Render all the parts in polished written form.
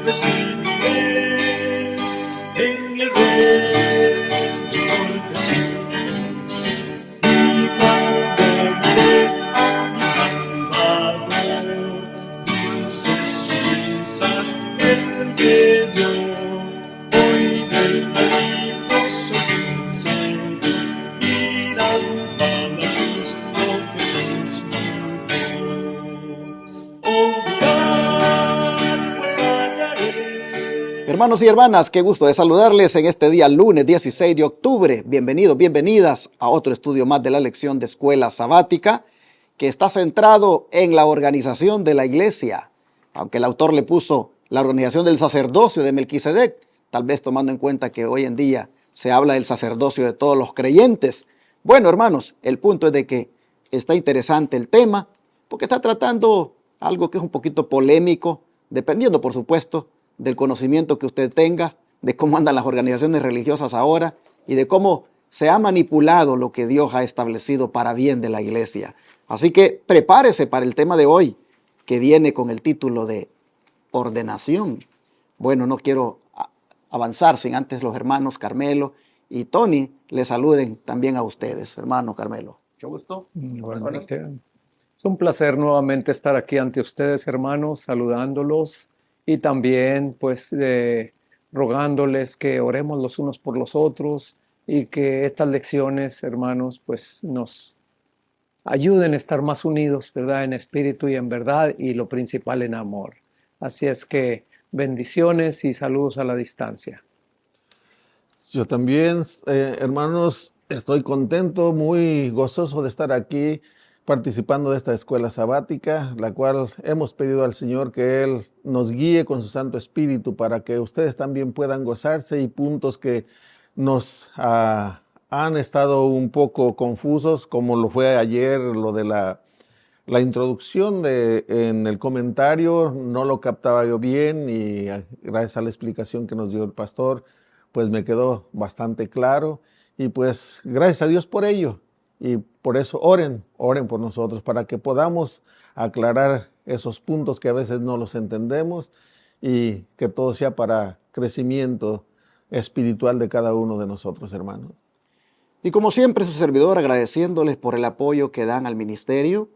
recibiréis en el reino Jesús. Y cuando miré a mi Salvador, dulces sonrisas Él me dio. Hoy del maligno soy vencido, mirando a la cruz, oh Jesús murió. Oh, mirad, pues hallaré. Hermanos y hermanas, qué gusto de saludarles en este día lunes 16 de octubre. Bienvenidos, bienvenidas a otro estudio más de la lección de Escuela Sabática, que está centrado en la organización de la iglesia. Aunque el autor le puso la organización del sacerdocio de Melquisedec, tal vez tomando en cuenta que hoy en día se habla del sacerdocio de todos los creyentes. Bueno, hermanos, el punto es de que está interesante el tema, porque está tratando algo que es un poquito polémico, dependiendo, por supuesto, del conocimiento que usted tenga, de cómo andan las organizaciones religiosas ahora y de cómo se ha manipulado lo que Dios ha establecido para bien de la iglesia. Así que prepárese para el tema de hoy, que viene con el título de ordenación. Bueno, no quiero avanzar sin antes los hermanos Carmelo y Tony le saluden también a ustedes. Hermano Carmelo. Mucho gusto. Igualmente. Es un placer nuevamente estar aquí ante ustedes, hermanos, saludándolos y también pues rogándoles que oremos los unos por los otros y que estas lecciones, hermanos, pues nos ayuden a estar más unidos, ¿verdad? En espíritu y en verdad, y lo principal en amor. Así es que bendiciones y saludos a la distancia. Yo también, hermanos, estoy contento, muy gozoso de estar aquí participando de esta escuela sabática, la cual hemos pedido al Señor que Él nos guíe con su Santo Espíritu para que ustedes también puedan gozarse y puntos que nos han estado un poco confusos, como lo fue ayer, lo de la introducción en el comentario, no lo captaba yo bien y gracias a la explicación que nos dio el pastor, pues me quedó bastante claro y pues gracias a Dios por ello. Y por eso oren por nosotros para que podamos aclarar esos puntos que a veces no los entendemos y que todo sea para crecimiento espiritual de cada uno de nosotros, hermanos. Y como siempre, su servidor agradeciéndoles por el apoyo que dan al ministerio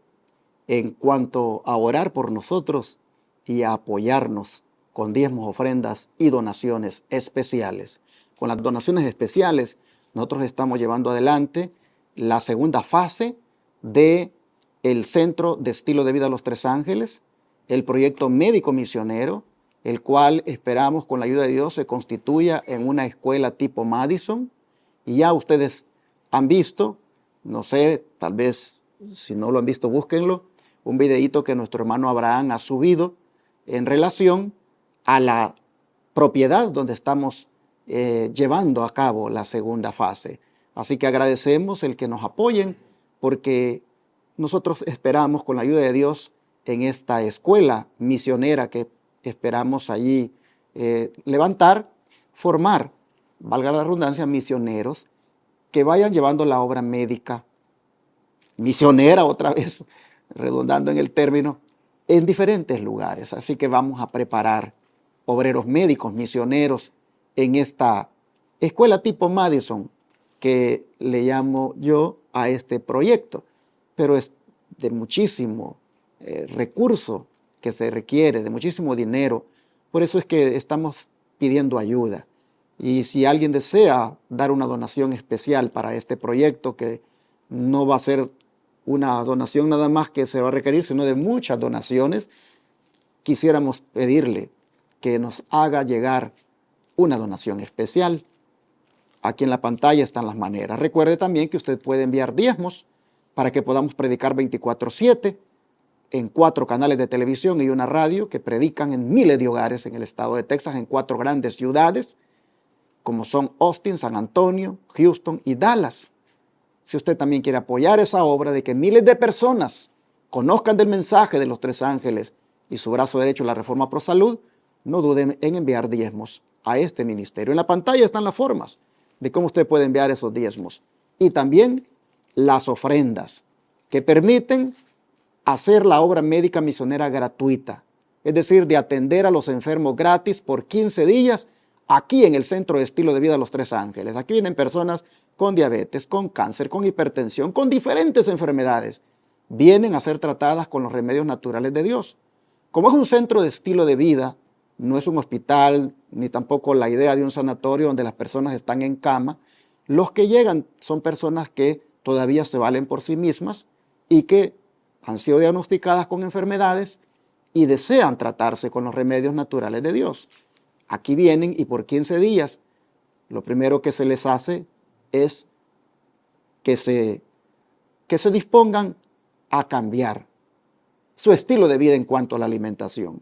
en cuanto a orar por nosotros y a apoyarnos con diezmos, ofrendas y donaciones especiales. Con las donaciones especiales, nosotros estamos llevando adelante la segunda fase del Centro de Estilo de Vida Los Tres Ángeles, el proyecto médico misionero, el cual esperamos con la ayuda de Dios se constituya en una escuela tipo Madison. Y ya ustedes han visto, no sé, tal vez si no lo han visto, búsquenlo, un videíto que nuestro hermano Abraham ha subido en relación a la propiedad donde estamos llevando a cabo la segunda fase. Así que agradecemos el que nos apoyen porque nosotros esperamos con la ayuda de Dios en esta escuela misionera que esperamos allí levantar, formar, valga la redundancia, misioneros que vayan llevando la obra médica misionera, otra vez redundando en el término, en diferentes lugares. Así que vamos a preparar obreros médicos, misioneros en esta escuela tipo Madison, que le llamo yo a este proyecto, pero es de muchísimo recurso que se requiere, de muchísimo dinero. Por eso es que estamos pidiendo ayuda. Y si alguien desea dar una donación especial para este proyecto, que no va a ser una donación nada más que se va a requerir, sino de muchas donaciones, quisiéramos pedirle que nos haga llegar una donación especial. Aquí en la pantalla están las maneras. Recuerde también que usted puede enviar diezmos para que podamos predicar 24/7 en 4 canales de televisión y una radio que predican en miles de hogares en el estado de Texas, en 4 grandes ciudades, como son Austin, San Antonio, Houston y Dallas. Si usted también quiere apoyar esa obra de que miles de personas conozcan del mensaje de los Tres Ángeles y su brazo derecho, la Reforma Pro Salud, no duden en enviar diezmos a este ministerio. En la pantalla están las formas de cómo usted puede enviar esos diezmos. Y también las ofrendas que permiten hacer la obra médica misionera gratuita. es decir, de atender a los enfermos gratis por 15 días aquí en el Centro de Estilo de Vida Los Tres Ángeles. Aquí vienen personas con diabetes, con cáncer, con hipertensión, con diferentes enfermedades. Vienen a ser tratadas con los remedios naturales de Dios. Como es un centro de estilo de vida, no es un hospital, ni tampoco la idea de un sanatorio donde las personas están en cama, los que llegan son personas que todavía se valen por sí mismas y que han sido diagnosticadas con enfermedades y desean tratarse con los remedios naturales de Dios. Aquí vienen y por 15 días lo primero que se les hace es que se dispongan a cambiar su estilo de vida en cuanto a la alimentación.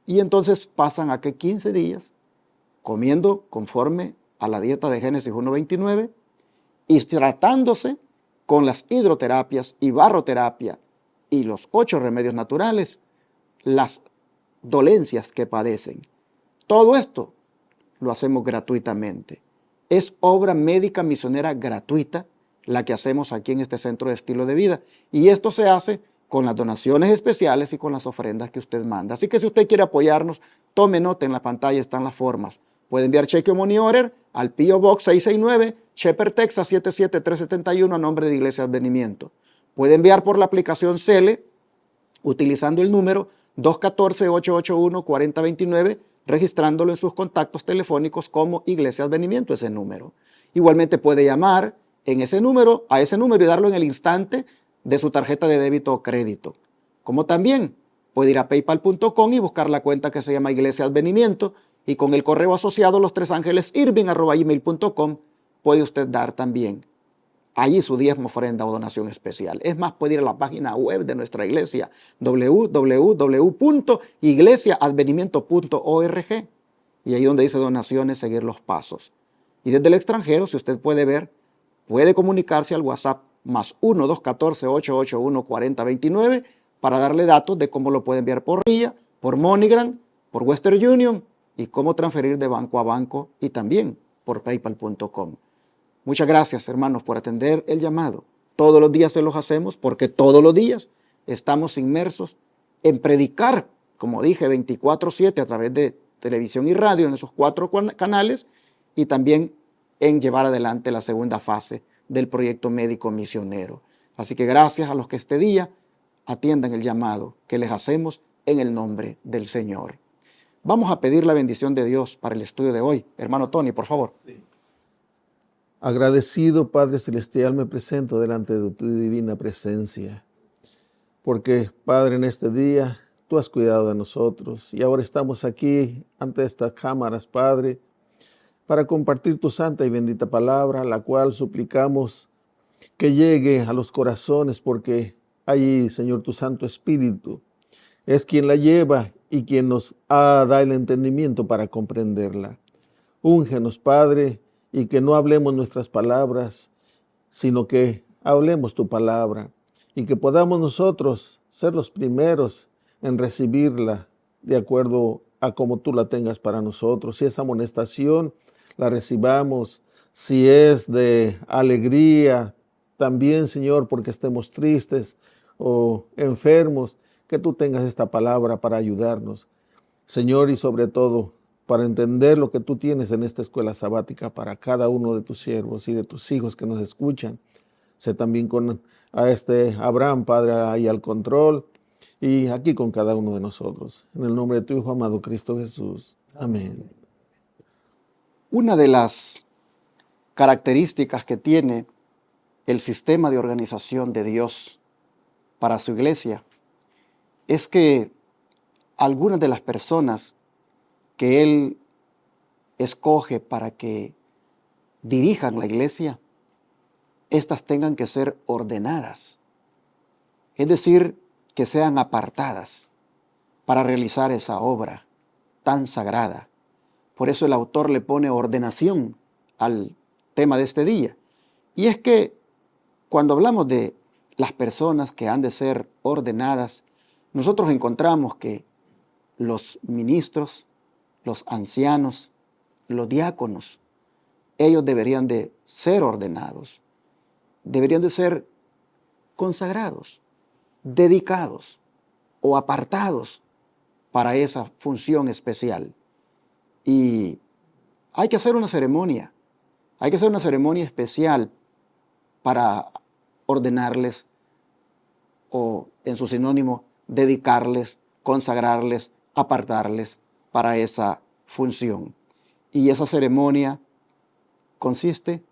Y entonces pasan a que 15 días comiendo conforme a la dieta de Génesis 1:29 y tratándose con las hidroterapias y barroterapia y los 8 remedios naturales, las dolencias que padecen. Todo esto lo hacemos gratuitamente. Es obra médica misionera gratuita la que hacemos aquí en este centro de estilo de vida. Y esto se hace con las donaciones especiales y con las ofrendas que usted manda. Así que si usted quiere apoyarnos, tome nota, en la pantalla están las formas. Puede enviar cheque o money order al P.O. Box 669, Shepherd, Texas 77371 a nombre de Iglesia Advenimiento. Puede enviar por la aplicación Cele utilizando el número 214-881-4029, registrándolo en sus contactos telefónicos como Iglesia Advenimiento, ese número. Igualmente puede llamar a ese número y darlo en el instante de su tarjeta de débito o crédito. Como también puede ir a paypal.com y buscar la cuenta que se llama Iglesia Advenimiento y con el correo asociado lostresangelesirving@gmail.com puede usted dar también allí su diezmo, ofrenda o donación especial. Es más, puede ir a la página web de nuestra iglesia, www.iglesiaadvenimiento.org, y ahí donde dice donaciones, seguir los pasos. Y desde el extranjero, si usted puede ver, puede comunicarse al WhatsApp +1 214 881 4029 para darle datos de cómo lo puede enviar por RIA, por MoneyGram, por Western Union y cómo transferir de banco a banco y también por paypal.com. Muchas gracias, hermanos, por atender el llamado. Todos los días se los hacemos porque todos los días estamos inmersos en predicar, como dije, 24/7 a través de televisión y radio en esos 4 canales y también en llevar adelante la segunda fase del proyecto médico misionero. Así que gracias a los que este día atiendan el llamado que les hacemos en el nombre del Señor. Vamos a pedir la bendición de Dios para el estudio de hoy. Hermano Tony, por favor. Sí. Agradecido, Padre Celestial, me presento delante de tu divina presencia, porque, Padre, en este día tú has cuidado de nosotros y ahora estamos aquí ante estas cámaras, Padre, para compartir tu santa y bendita palabra, la cual suplicamos que llegue a los corazones, porque allí, Señor, tu Santo Espíritu es quien la lleva y quien nos da el entendimiento para comprenderla. Úngenos, Padre, y que no hablemos nuestras palabras, sino que hablemos tu palabra y que podamos nosotros ser los primeros en recibirla de acuerdo a como tú la tengas para nosotros. Si es amonestación, la recibamos. Si es de alegría, también, Señor, porque estemos tristes o enfermos, que tú tengas esta palabra para ayudarnos, Señor, y sobre todo para entender lo que tú tienes en esta escuela sabática para cada uno de tus siervos y de tus hijos que nos escuchan. Sé también con Abraham, Padre, ahí al control, y aquí con cada uno de nosotros. En el nombre de tu Hijo amado Cristo Jesús. Amén. Una de las características que tiene el sistema de organización de Dios para su iglesia es que algunas de las personas que Él escoge para que dirijan la iglesia, estas tengan que ser ordenadas, es decir, que sean apartadas para realizar esa obra tan sagrada. Por eso el autor le pone ordenación al tema de este día. Y es que cuando hablamos de las personas que han de ser ordenadas, nosotros encontramos que los ministros, los ancianos, los diáconos, ellos deberían de ser ordenados, deberían de ser consagrados, dedicados o apartados para esa función especial. Y hay que hacer una ceremonia. Hay que hacer una ceremonia especial para ordenarles o, en su sinónimo, dedicarles, consagrarles, apartarles para esa función. Y esa ceremonia consiste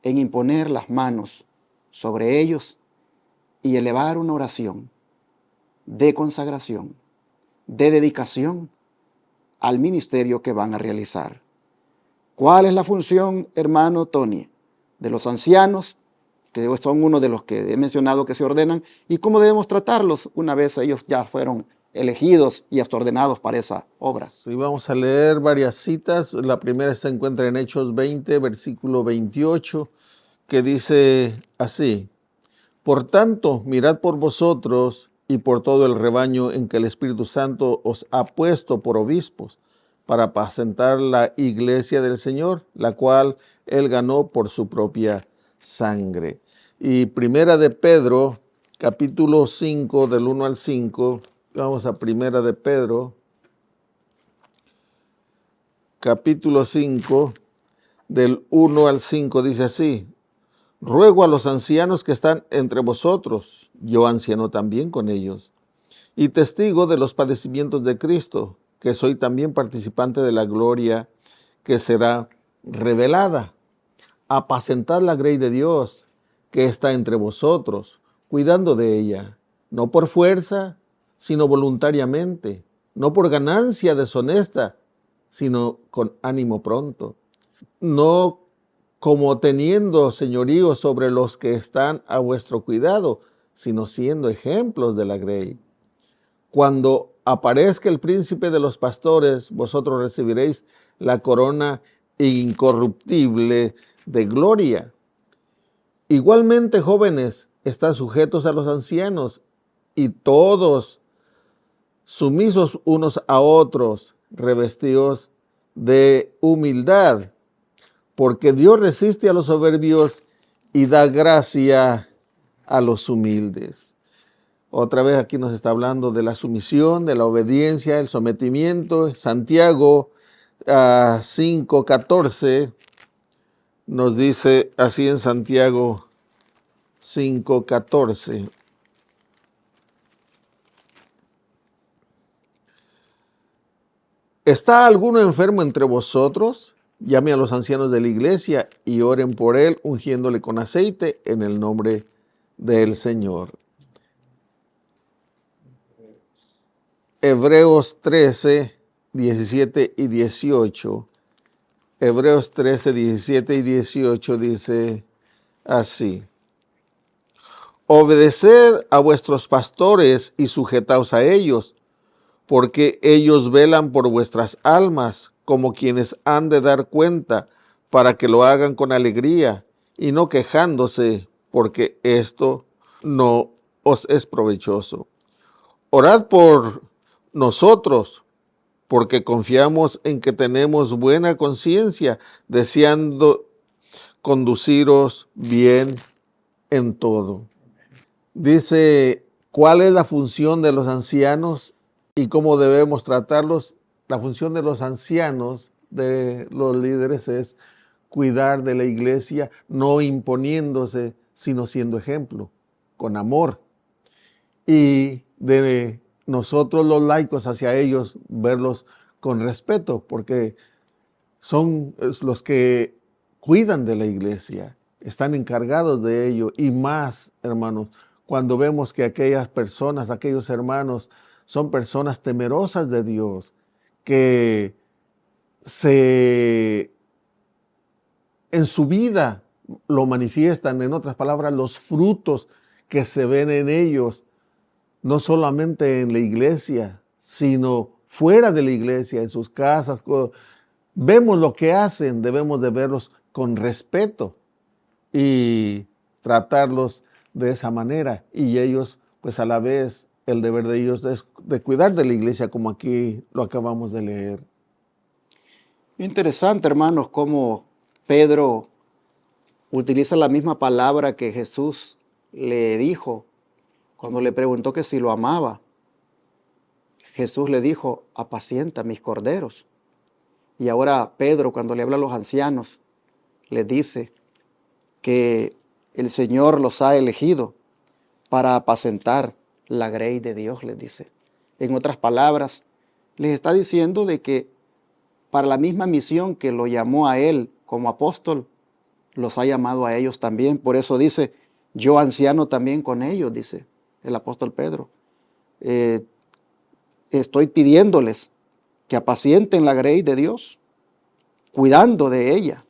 en imponer las manos sobre ellos y elevar una oración de consagración, de dedicación al ministerio que van a realizar. ¿Cuál es la función, hermano Tony, de los ancianos, que son uno de los que he mencionado que se ordenan, y cómo debemos tratarlos una vez ellos ya fueron elegidos y hasta ordenados para esa obra? Sí, vamos a leer varias citas. La primera se encuentra en Hechos 20, versículo 28, que dice así: Por tanto, mirad por vosotros y por todo el rebaño en que el Espíritu Santo os ha puesto por obispos, para apacentar la iglesia del Señor, la cual él ganó por su propia sangre. Y primera de Pedro, capítulo 5, del 1 al 5, vamos a primera de Pedro, capítulo 5, del 1 al 5, dice así: Ruego a los ancianos que están entre vosotros, yo anciano también con ellos, y testigo de los padecimientos de Cristo, que soy también participante de la gloria que será revelada. Apacentad la grey de Dios, que está entre vosotros, cuidando de ella, no por fuerza, sino voluntariamente, no por ganancia deshonesta, sino con ánimo pronto, no como teniendo señorío sobre los que están a vuestro cuidado, sino siendo ejemplos de la grey. Cuando aparezca el príncipe de los pastores, vosotros recibiréis la corona incorruptible de gloria. Igualmente, jóvenes, están sujetos a los ancianos, y todos sumisos unos a otros, revestidos de humildad, porque Dios resiste a los soberbios y da gracia a los humildes. Otra vez aquí nos está hablando de la sumisión, de la obediencia, el sometimiento. Santiago 5:14 nos dice así en Santiago 5:14. ¿Está alguno enfermo entre vosotros? Llame a los ancianos de la iglesia y oren por él, ungiéndole con aceite en el nombre del Señor. Hebreos 13, 17 y 18. Hebreos 13, 17 y 18 dice así: Obedeced a vuestros pastores y sujetaos a ellos, porque ellos velan por vuestras almas como quienes han de dar cuenta, para que lo hagan con alegría y no quejándose, porque esto no os es provechoso. Orad por nosotros, porque confiamos en que tenemos buena conciencia, deseando conduciros bien en todo. Dice, ¿cuál es la función de los ancianos y cómo debemos tratarlos? La función de los ancianos, de los líderes, es cuidar de la iglesia, no imponiéndose, sino siendo ejemplo, con amor. Y de nosotros los laicos hacia ellos, verlos con respeto, porque son los que cuidan de la iglesia, están encargados de ello. Y más, hermanos, cuando vemos que aquellas personas, aquellos hermanos, son personas temerosas de Dios, que en su vida lo manifiestan, en otras palabras, los frutos que se ven en ellos, no solamente en la iglesia, sino fuera de la iglesia, en sus casas. Vemos lo que hacen, debemos de verlos con respeto y tratarlos de esa manera. Y ellos, pues a la vez, el deber de ellos es de cuidar de la iglesia, como aquí lo acabamos de leer. Interesante, hermanos, cómo Pedro utiliza la misma palabra que Jesús le dijo cuando le preguntó que si lo amaba. Jesús le dijo, apacienta mis corderos. Y ahora Pedro, cuando le habla a los ancianos, les dice que el Señor los ha elegido para apacentar la grey de Dios, les dice. En otras palabras, les está diciendo de que para la misma misión que lo llamó a él como apóstol, los ha llamado a ellos también. Por eso dice, yo anciano también con ellos, dice el apóstol Pedro. Estoy pidiéndoles que apacienten la grey de Dios, cuidando de ella,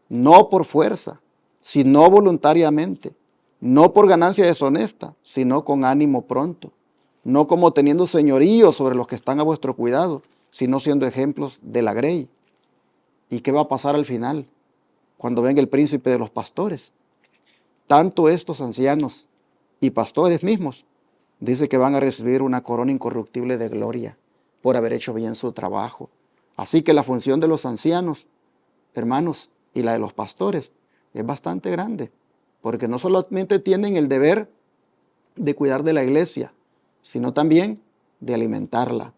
no por fuerza, sino voluntariamente, no por ganancia deshonesta, sino con ánimo pronto, no como teniendo señorío sobre los que están a vuestro cuidado, sino siendo ejemplos de la grey. ¿Y qué va a pasar al final? Cuando venga el príncipe de los pastores. Tanto estos ancianos y pastores mismos, dice que van a recibir una corona incorruptible de gloria por haber hecho bien su trabajo. Así que la función de los ancianos, hermanos, y la de los pastores es bastante grande, porque no solamente tienen el deber de cuidar de la iglesia, sino también de alimentarla,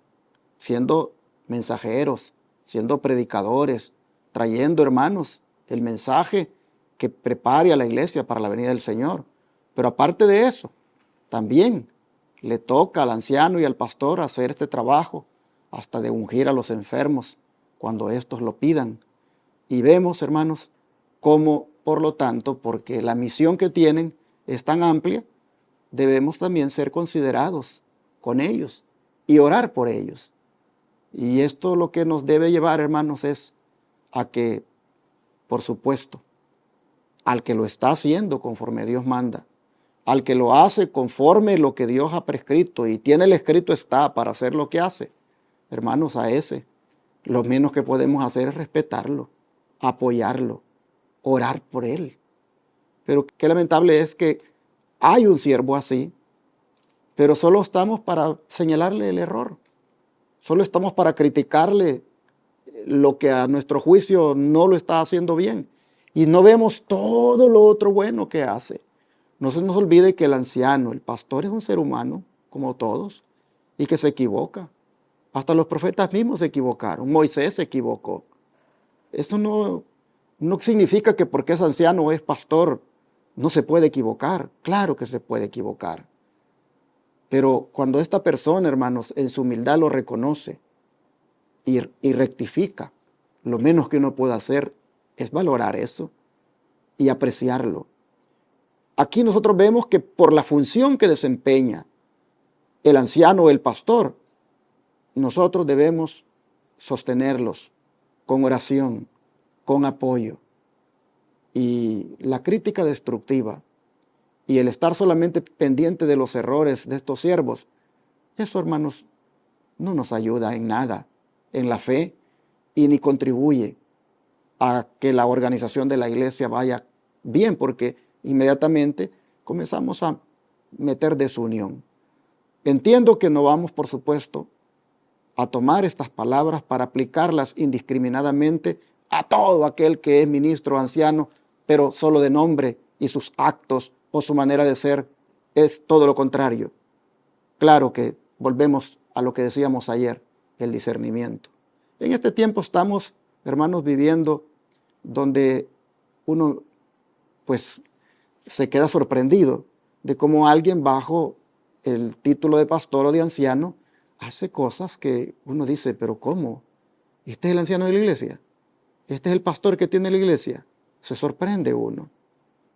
siendo mensajeros, siendo predicadores, trayendo, hermanos, el mensaje que prepare a la iglesia para la venida del Señor. Pero aparte de eso, también le toca al anciano y al pastor hacer este trabajo, hasta de ungir a los enfermos cuando estos lo pidan. Y vemos, hermanos, cómo, por lo tanto, porque la misión que tienen es tan amplia, debemos también ser considerados con ellos y orar por ellos. Y esto lo que nos debe llevar, hermanos, es a que, por supuesto, al que lo está haciendo conforme Dios manda, al que lo hace conforme lo que Dios ha prescrito y tiene el escrito está para hacer lo que hace, hermanos, a ese, lo menos que podemos hacer es respetarlo, apoyarlo, orar por él. Pero qué lamentable es que hay un siervo así, pero solo estamos para señalarle el error, solo estamos para criticarle lo que a nuestro juicio no lo está haciendo bien y no vemos todo lo otro bueno que hace. No se nos olvide que el anciano, el pastor, es un ser humano como todos y que se equivoca. Hasta los profetas mismos se equivocaron. Moisés se equivocó. Eso no significa que porque es anciano o es pastor no se puede equivocar. Claro que se puede equivocar. Pero cuando esta persona, hermanos, en su humildad lo reconoce y rectifica, lo menos que uno puede hacer es valorar eso y apreciarlo. Aquí nosotros vemos que por la función que desempeña el anciano o el pastor, nosotros debemos sostenerlos con oración, con apoyo. Y la crítica destructiva y el estar solamente pendiente de los errores de estos siervos, eso, hermanos, no nos ayuda en nada en la fe y ni contribuye a que la organización de la iglesia vaya bien, porque inmediatamente comenzamos a meter desunión. Entiendo que no vamos, por supuesto, a tomar estas palabras para aplicarlas indiscriminadamente a todo aquel que es ministro o anciano, pero solo de nombre, y sus actos o su manera de ser es todo lo contrario. Claro que volvemos a lo que decíamos ayer, el discernimiento. En este tiempo estamos, hermanos, viviendo donde uno pues se queda sorprendido de cómo alguien bajo el título de pastor o de anciano hace cosas que uno dice, pero ¿cómo? ¿Este es el anciano de la iglesia? ¿Este es el pastor que tiene la iglesia? Se sorprende uno.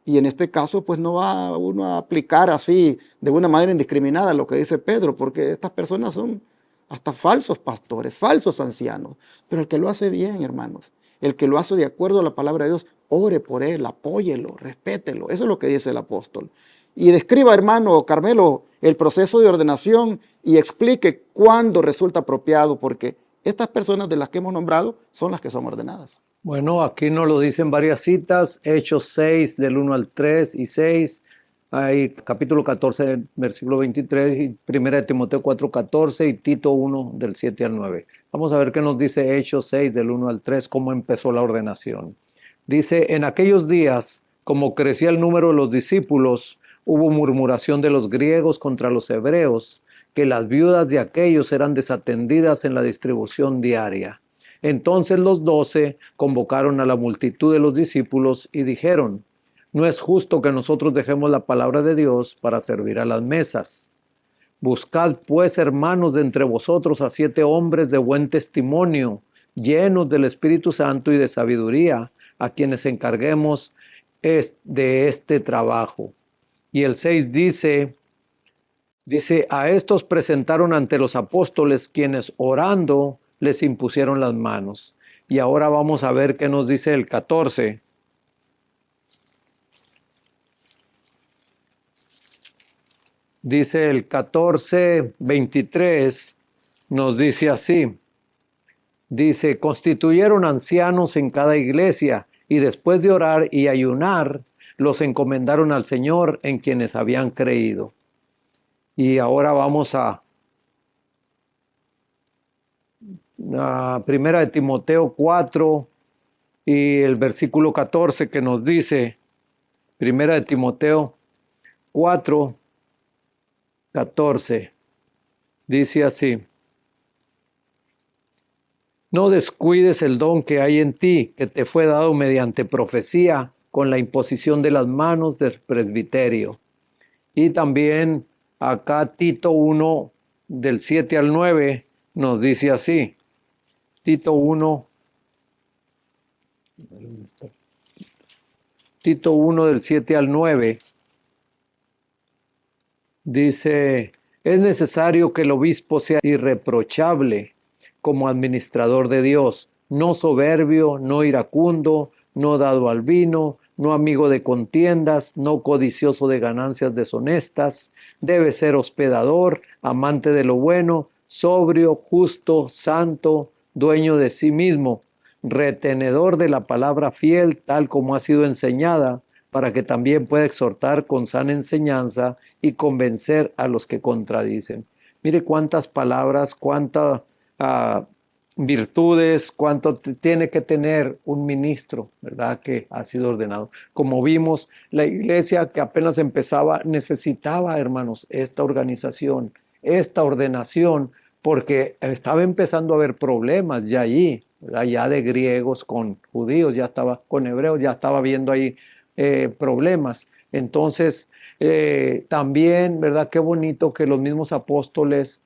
Y en este caso, pues no va uno a aplicar así de una manera indiscriminada lo que dice Pedro, porque estas personas son hasta falsos pastores, falsos ancianos. Pero el que lo hace bien, hermanos, el que lo hace de acuerdo a la palabra de Dios, ore por él, apóyelo, respételo. Eso es lo que dice el apóstol. Y describa, hermano Carmelo, el proceso de ordenación y explique cuándo resulta apropiado, porque estas personas de las que hemos nombrado son las que son ordenadas. Bueno, aquí nos lo dicen varias citas, Hechos 6 del 1 al 3 y 6, hay capítulo 14 versículo 23 y 1 de Timoteo 4:14 y Tito 1 del 7 al 9. Vamos a ver qué nos dice Hechos 6 del 1 al 3, cómo empezó la ordenación. Dice, en aquellos días, como crecía el número de los discípulos, hubo murmuración de los griegos contra los hebreos, que las viudas de aquellos eran desatendidas en la distribución diaria. Entonces los 12 convocaron a la multitud de los discípulos y dijeron: no es justo que nosotros dejemos la palabra de Dios para servir a las mesas. Buscad pues, hermanos, de entre vosotros a 7 hombres de buen testimonio, llenos del Espíritu Santo y de sabiduría, a quienes encarguemos de este trabajo. Y el 6 dice, a estos presentaron ante los apóstoles, quienes orando les impusieron las manos. Y ahora vamos a ver qué nos dice el 14. Dice el 14:23, nos dice así. Dice, constituyeron ancianos en cada iglesia y después de orar y ayunar, los encomendaron al Señor en quienes habían creído. Y ahora vamos a Primera de Timoteo 4 y el versículo 14 que nos dice, Primera de Timoteo 4, 14, dice así: no descuides el don que hay en ti, que te fue dado mediante profecía, con la imposición de las manos del presbiterio. Y también acá Tito 1, del 7 al 9, nos dice así. Tito 1, del 7 al 9, dice, es necesario que el obispo sea irreprochable como administrador de Dios, no soberbio, no iracundo, no dado al vino, no amigo de contiendas, no codicioso de ganancias deshonestas, debe ser hospedador, amante de lo bueno, sobrio, justo, santo, dueño de sí mismo, retenedor de la palabra fiel, tal como ha sido enseñada, para que también pueda exhortar con sana enseñanza y convencer a los que contradicen. Mire cuántas palabras, cuántas virtudes, cuánto tiene que tener un ministro, ¿verdad? Que ha sido ordenado. Como vimos, la iglesia que apenas empezaba necesitaba, hermanos, esta organización, esta ordenación, porque estaba empezando a haber problemas ya allí, ¿verdad? Ya de griegos con judíos, ya estaba con hebreos, ya estaba viendo ahí problemas. Entonces, también, ¿verdad? Qué bonito que los mismos apóstoles,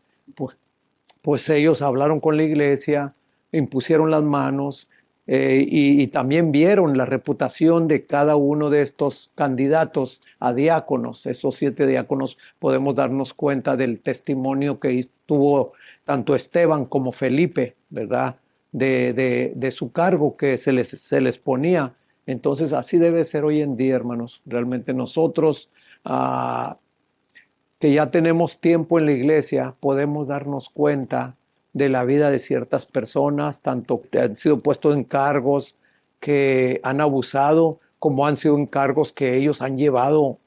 pues ellos hablaron con la iglesia, impusieron las manos y también vieron la reputación de cada uno de estos candidatos a diáconos. Estos 7 diáconos, podemos darnos cuenta del testimonio que tuvo tanto Esteban como Felipe, ¿verdad? De su cargo que se les ponía. Entonces así debe ser hoy en día, hermanos. Realmente nosotros que ya tenemos tiempo en la iglesia, podemos darnos cuenta de la vida de ciertas personas, tanto que han sido puestos en cargos que han abusado, como han sido en cargos que ellos han llevado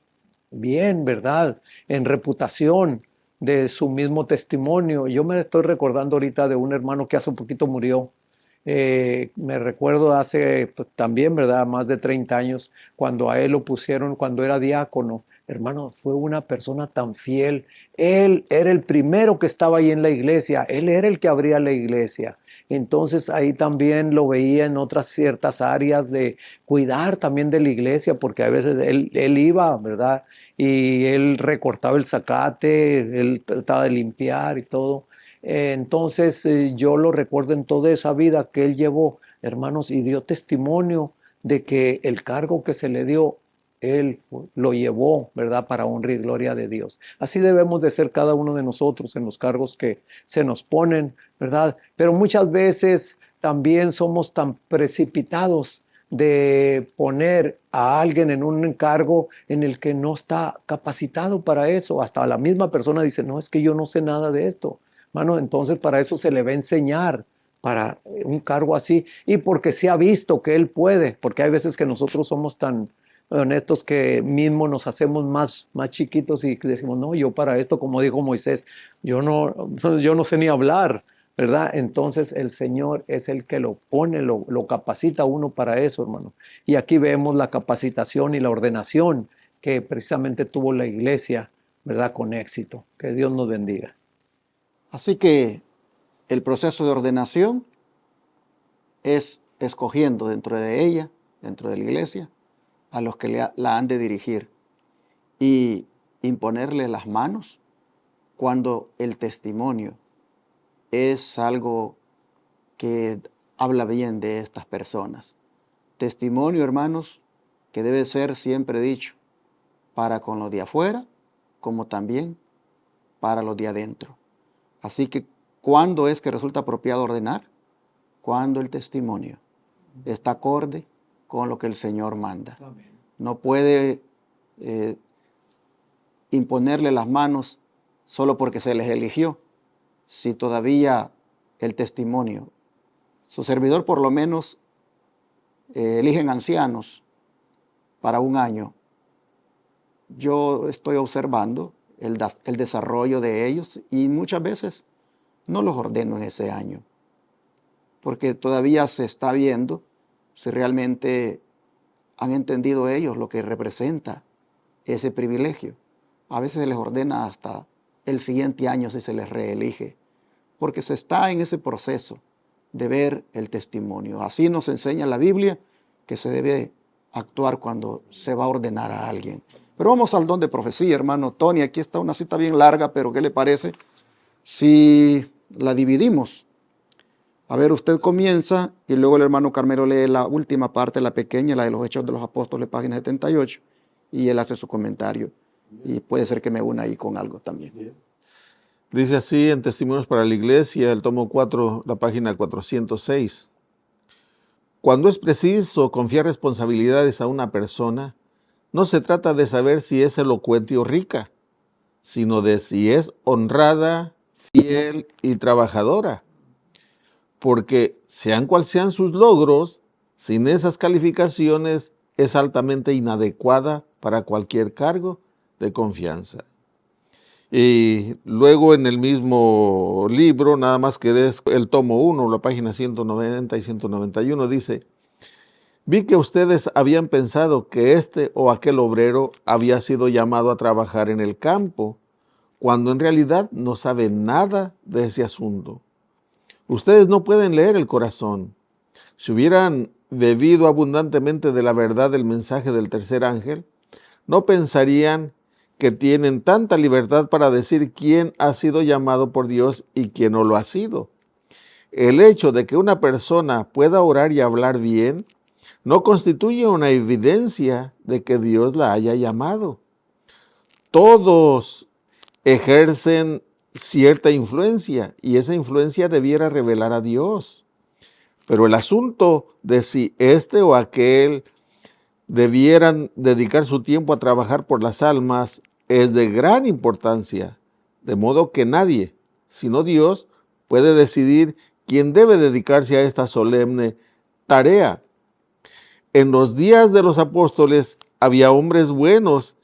bien, ¿verdad? En reputación de su mismo testimonio. Yo me estoy recordando ahorita de un hermano que hace un poquito murió. Me recuerdo hace pues, también, ¿verdad? Más de 30 años, cuando a él lo pusieron, cuando era diácono. Hermano, fue una persona tan fiel. Él era el primero que estaba ahí en la iglesia. Él era el que abría la iglesia. Entonces ahí también lo veía en otras ciertas áreas de cuidar también de la iglesia, porque a veces él iba, ¿verdad? Y él recortaba el zacate, él trataba de limpiar y todo. Entonces yo lo recuerdo en toda esa vida que él llevó, hermanos, y dio testimonio de que el cargo que se le dio, él lo llevó, ¿verdad? Para honra y gloria de Dios. Así debemos de ser cada uno de nosotros en los cargos que se nos ponen, ¿verdad? Pero muchas veces también somos tan precipitados de poner a alguien en un encargo en el que no está capacitado para eso. Hasta la misma persona dice, no, es que yo no sé nada de esto. Mano, entonces para eso se le va a enseñar para un cargo así y porque se ha visto que él puede, porque hay veces que nosotros somos tan honestos que mismo nos hacemos más chiquitos y decimos, no, yo para esto, como dijo Moisés, yo no sé ni hablar, ¿verdad? Entonces el Señor es el que lo pone, lo capacita a uno para eso, hermano. Y aquí vemos la capacitación y la ordenación que precisamente tuvo la iglesia, ¿verdad? Con éxito. Que Dios nos bendiga. Así que el proceso de ordenación es escogiendo dentro de ella, dentro de la iglesia, a los que la han de dirigir y imponerle las manos cuando el testimonio es algo que habla bien de estas personas. Testimonio, hermanos, que debe ser siempre dicho para con los de afuera como también para los de adentro. Así que, ¿cuándo es que resulta apropiado ordenar? Cuando el testimonio está acorde con lo que el Señor manda. No puede imponerle las manos solo porque se les eligió, si todavía el testimonio, su servidor por lo menos eligen ancianos para un año. Yo estoy observando el desarrollo de ellos y muchas veces no los ordeno en ese año, porque todavía se está viendo si realmente han entendido ellos lo que representa ese privilegio. A veces se les ordena hasta el siguiente año si se les reelige, porque se está en ese proceso de ver el testimonio. Así nos enseña la Biblia que se debe actuar cuando se va a ordenar a alguien. Pero vamos al don de profecía, hermano Tony. Aquí está una cita bien larga, pero ¿qué le parece si la dividimos? A ver, usted comienza y luego el hermano Carmelo lee la última parte, la pequeña, la de los Hechos de los Apóstoles, página 78, y él hace su comentario. Y puede ser que me una ahí con algo también. Dice así en Testimonios para la Iglesia, el tomo 4, la página 406. Cuando es preciso confiar responsabilidades a una persona, no se trata de saber si es elocuente o rica, sino de si es honrada, fiel y trabajadora. Porque sean cual sean sus logros, sin esas calificaciones es altamente inadecuada para cualquier cargo de confianza. Y luego en el mismo libro, nada más que es el tomo 1, la página 190 y 191, dice: vi que ustedes habían pensado que este o aquel obrero había sido llamado a trabajar en el campo, cuando en realidad no saben nada de ese asunto. Ustedes no pueden leer el corazón. Si hubieran bebido abundantemente de la verdad del mensaje del tercer ángel, no pensarían que tienen tanta libertad para decir quién ha sido llamado por Dios y quién no lo ha sido. El hecho de que una persona pueda orar y hablar bien no constituye una evidencia de que Dios la haya llamado. Todos ejercen cierta influencia y esa influencia debiera revelar a Dios. Pero el asunto de si este o aquel debieran dedicar su tiempo a trabajar por las almas es de gran importancia, de modo que nadie, sino Dios, puede decidir quién debe dedicarse a esta solemne tarea. En los días de los apóstoles había hombres buenos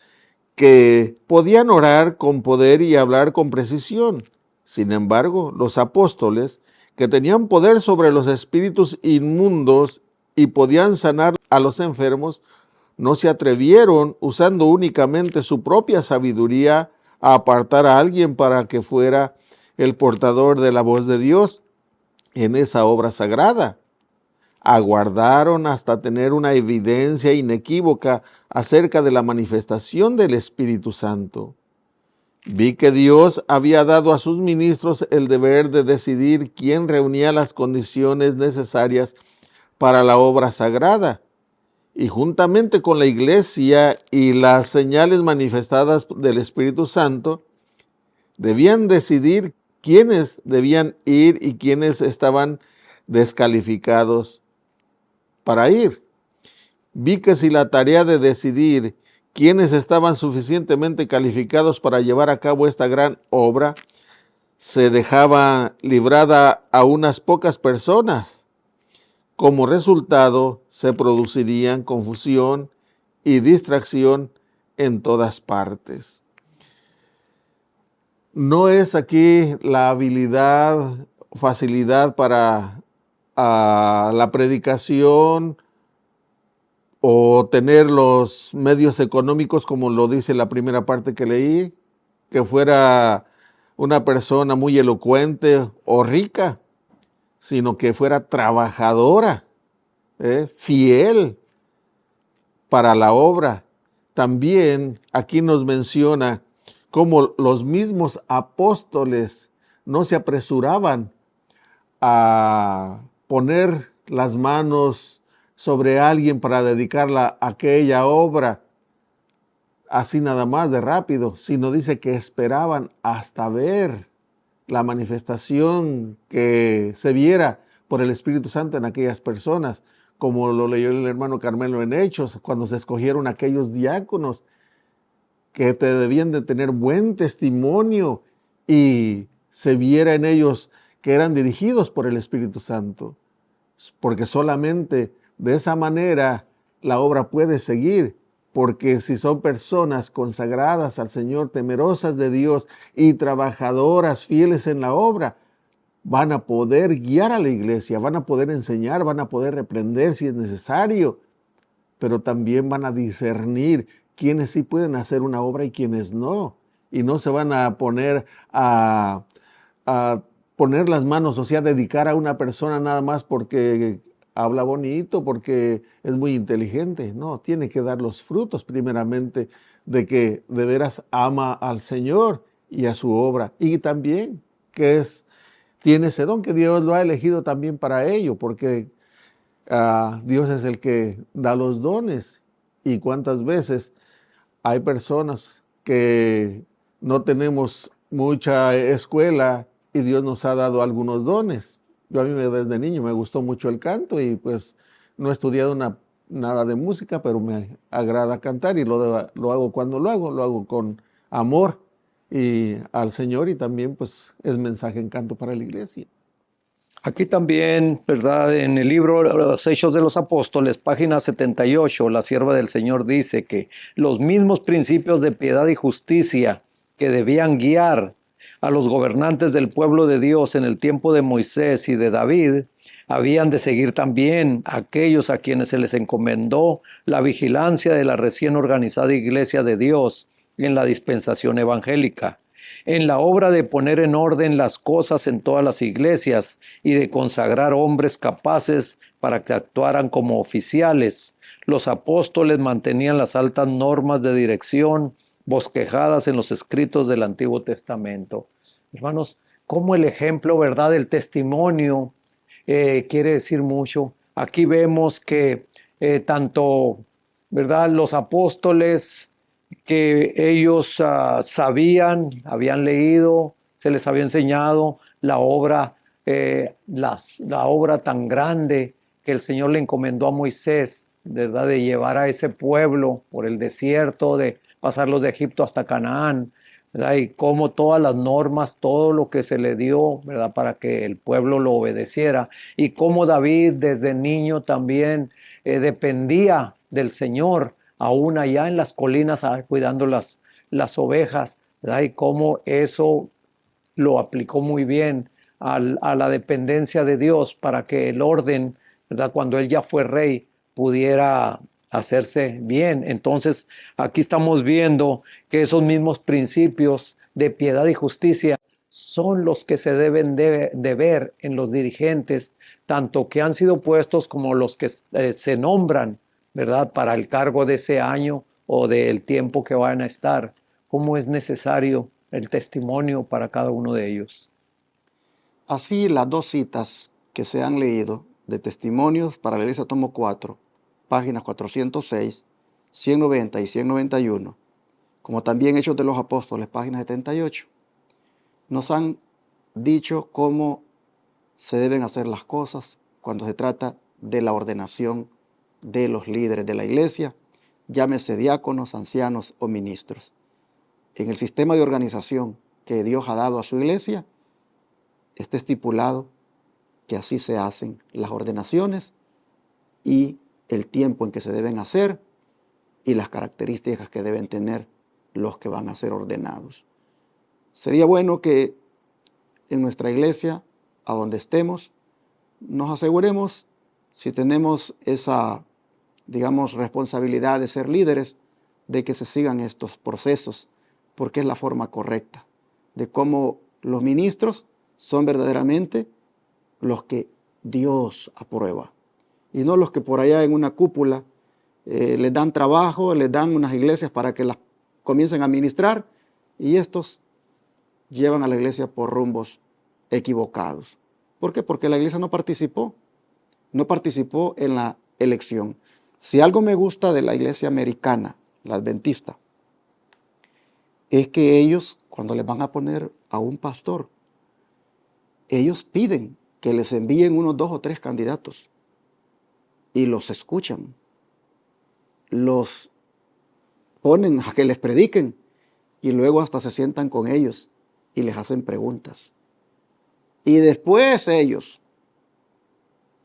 que podían orar con poder y hablar con precisión. Sin embargo, los apóstoles, que tenían poder sobre los espíritus inmundos y podían sanar a los enfermos, no se atrevieron, usando únicamente su propia sabiduría, a apartar a alguien para que fuera el portador de la voz de Dios en esa obra sagrada. Aguardaron hasta tener una evidencia inequívoca acerca de la manifestación del Espíritu Santo. Vi que Dios había dado a sus ministros el deber de decidir quién reunía las condiciones necesarias para la obra sagrada, y juntamente con la Iglesia y las señales manifestadas del Espíritu Santo, debían decidir quiénes debían ir y quiénes estaban descalificados para ir. Vi que si la tarea de decidir quiénes estaban suficientemente calificados para llevar a cabo esta gran obra se dejaba librada a unas pocas personas, como resultado se producirían confusión y distracción en todas partes. No es aquí la habilidad, facilidad para la predicación o tener los medios económicos, como lo dice la primera parte que leí, que fuera una persona muy elocuente o rica, sino que fuera trabajadora, fiel para la obra. También aquí nos menciona cómo los mismos apóstoles no se apresuraban a poner las manos sobre alguien para dedicarla a aquella obra, así nada más de rápido, sino dice que esperaban hasta ver la manifestación que se viera por el Espíritu Santo en aquellas personas, como lo leyó el hermano Carmelo en Hechos, cuando se escogieron aquellos diáconos que debían de tener buen testimonio y se viera en ellos que eran dirigidos por el Espíritu Santo, porque solamente de esa manera la obra puede seguir, porque si son personas consagradas al Señor, temerosas de Dios y trabajadoras fieles en la obra, van a poder guiar a la iglesia, van a poder enseñar, van a poder reprender si es necesario, pero también van a discernir quiénes sí pueden hacer una obra y quiénes no. Y no se van a poner a poner las manos, o sea, dedicar a una persona nada más porque habla bonito, porque es muy inteligente. No, tiene que dar los frutos primeramente de que de veras ama al Señor y a su obra. Y también que tiene ese don, que Dios lo ha elegido también para ello, porque Dios es el que da los dones. Y cuántas veces hay personas que no tenemos mucha escuela y Dios nos ha dado algunos dones. Yo a mí desde niño me gustó mucho el canto y pues no he estudiado nada de música, pero me agrada cantar y lo hago cuando lo hago con amor y al Señor, y también pues es mensaje en canto para la iglesia. Aquí también, ¿verdad? En el libro Los Hechos de los Apóstoles, página 78, la sierva del Señor dice que los mismos principios de piedad y justicia que debían guiar a los gobernantes del pueblo de Dios en el tiempo de Moisés y de David, habían de seguir también aquellos a quienes se les encomendó la vigilancia de la recién organizada Iglesia de Dios en la dispensación evangélica, en la obra de poner en orden las cosas en todas las iglesias y de consagrar hombres capaces para que actuaran como oficiales. Los apóstoles mantenían las altas normas de dirección bosquejadas en los escritos del Antiguo Testamento. Hermanos, como el ejemplo, ¿verdad?, del testimonio quiere decir mucho. Aquí vemos que tanto, ¿verdad?, los apóstoles, que ellos sabían, habían leído, se les había enseñado la obra, la obra tan grande que el Señor le encomendó a Moisés, ¿verdad?, de llevar a ese pueblo por el desierto, de pasarlos de Egipto hasta Canaán, ¿verdad?, y cómo todas las normas, todo lo que se le dio, ¿verdad?, para que el pueblo lo obedeciera, y cómo David desde niño también dependía del Señor, aún allá en las colinas cuidando las ovejas, ¿verdad?, y cómo eso lo aplicó muy bien a la dependencia de Dios para que el orden, ¿verdad?, cuando él ya fue rey, pudiera hacerse bien. Entonces, aquí estamos viendo que esos mismos principios de piedad y justicia son los que se deben de ver en los dirigentes, tanto que han sido puestos como los que se nombran, ¿verdad?, para el cargo de ese año o del tiempo que van a estar. ¿Cómo es necesario el testimonio para cada uno de ellos? Así, las dos citas que se han leído de testimonios para la Iglesia tomo 4, páginas 406, 190 y 191, como también Hechos de los Apóstoles, página 78, nos han dicho cómo se deben hacer las cosas cuando se trata de la ordenación de los líderes de la iglesia, llámese diáconos, ancianos o ministros. En el sistema de organización que Dios ha dado a su iglesia, está estipulado que así se hacen las ordenaciones y el tiempo en que se deben hacer y las características que deben tener los que van a ser ordenados. Sería bueno que en nuestra iglesia, a donde estemos, nos aseguremos, si tenemos esa, digamos, responsabilidad de ser líderes, de que se sigan estos procesos, porque es la forma correcta de cómo Los ministros son verdaderamente los que Dios aprueba y no los que por allá en una cúpula les dan trabajo, les dan unas iglesias para que las comiencen a administrar y estos llevan a la iglesia por rumbos equivocados. ¿Por qué? Porque la iglesia no participó en la elección. Si algo me gusta de la iglesia americana, la adventista, es que ellos, cuando les van a poner a un pastor, ellos piden que les envíen unos 2 o 3 candidatos y los escuchan, los ponen a que les prediquen y luego hasta se sientan con ellos y les hacen preguntas. Y después ellos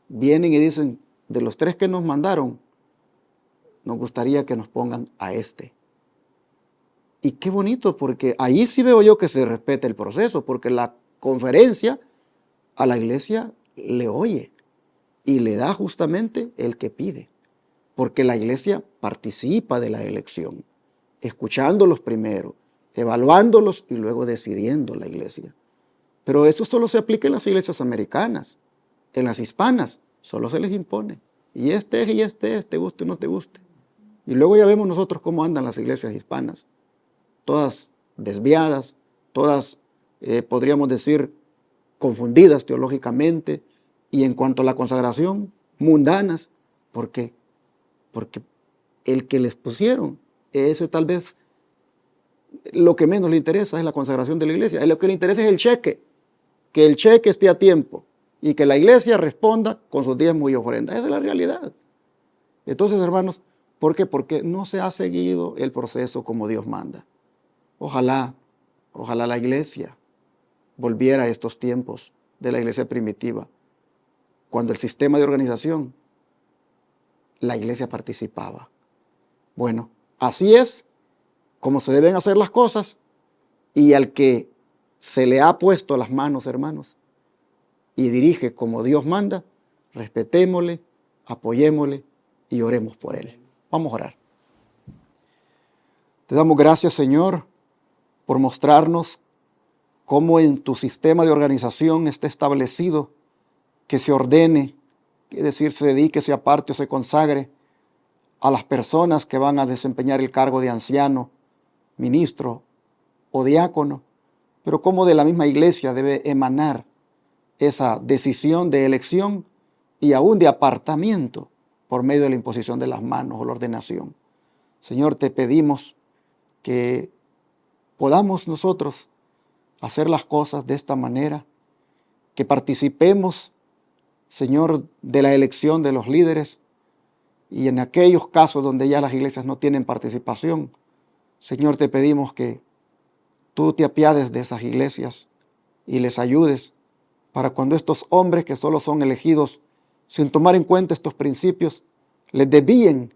vienen y dicen, de los 3 que nos mandaron, nos gustaría que nos pongan a este. Y qué bonito, porque ahí sí veo yo que se respeta el proceso, porque la conferencia a la iglesia le oye y le da justamente el que pide, porque la iglesia participa de la elección, escuchándolos primero, evaluándolos y luego decidiendo la iglesia. Pero eso solo se aplica en las iglesias americanas. En las hispanas solo se les impone. Y este es, te guste o no te guste. Y luego ya vemos nosotros cómo andan las iglesias hispanas. Todas desviadas, todas, podríamos decir, confundidas teológicamente. Y en cuanto a la consagración, mundanas. ¿Por qué? Porque el que les pusieron, ese tal vez lo que menos le interesa es la consagración de la iglesia. Lo que le interesa es el cheque. Que el cheque esté a tiempo y que la iglesia responda con sus diezmos y ofrendas. Esa es la realidad. Entonces, hermanos, ¿por qué? Porque no se ha seguido el proceso como Dios manda. Ojalá la iglesia volviera a estos tiempos de la iglesia primitiva, cuando el sistema de organización, la iglesia participaba. Bueno, así es como se deben hacer las cosas y al que se le ha puesto las manos, hermanos, y dirige como Dios manda, respetémosle, apoyémosle y oremos por él. Vamos a orar. Te damos gracias, Señor, por mostrarnos cómo en tu sistema de organización está establecido que se ordene, es decir, se dedique, se aparte o se consagre a las personas que van a desempeñar el cargo de anciano, ministro o diácono, pero cómo de la misma iglesia debe emanar esa decisión de elección y aún de apartamiento por medio de la imposición de las manos o la ordenación. Señor, te pedimos que podamos nosotros hacer las cosas de esta manera, que participemos, Señor, de la elección de los líderes y en aquellos casos donde ya las iglesias no tienen participación, Señor, te pedimos que tú te apiades de esas iglesias y les ayudes para cuando estos hombres que solo son elegidos sin tomar en cuenta estos principios, les desvíen,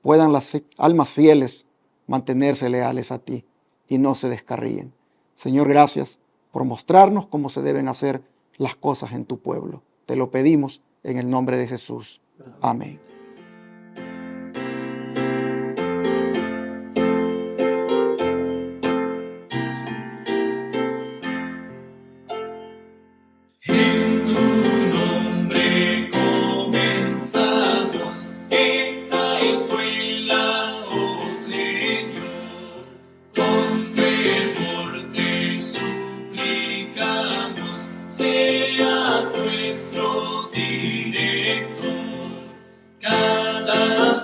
puedan las almas fieles mantenerse leales a ti y no se descarríen. Señor, gracias por mostrarnos cómo se deben hacer las cosas en tu pueblo. Te lo pedimos en el nombre de Jesús. Amén. En tu nombre comenzamos esta escuela, oh Señor. Con fervor te suplicamos, seas nuestro director. Cada